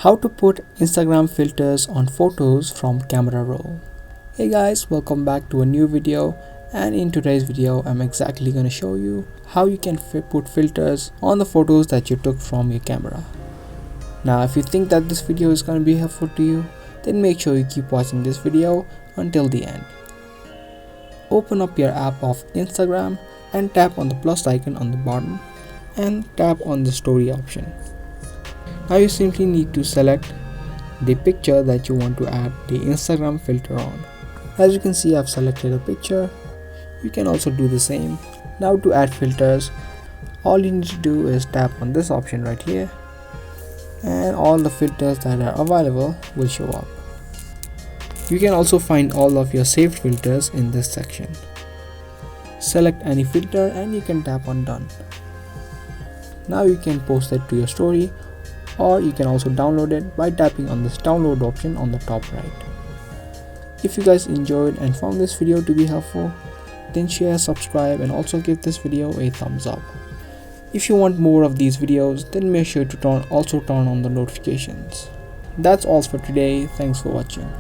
How to put Instagram filters on photos from camera roll. Hey guys, welcome back to a new video, and in today's video I'm exactly going to show you how you can put filters on the photos that you took from your camera. Now if you think that this video is going to be helpful to you, then make sure you keep watching this video until the end. Open up your app of Instagram and tap on the plus icon on the bottom and tap on the story option. Now you simply need to select the picture that you want to add the Instagram filter on. As you can see, I've selected a picture. You can also do the same. Now to add filters, all you need to do is tap on this option right here, and all the filters that are available will show up. You can also find all of your saved filters in this section. Select any filter and you can tap on done. Now you can post it to your story, or you can also download it by tapping on this download option on the top right. If you guys enjoyed and found this video to be helpful, then share, subscribe, and also give this video a thumbs up. If you want more of these videos, then make sure to turn on the notifications. That's all for today. Thanks for watching.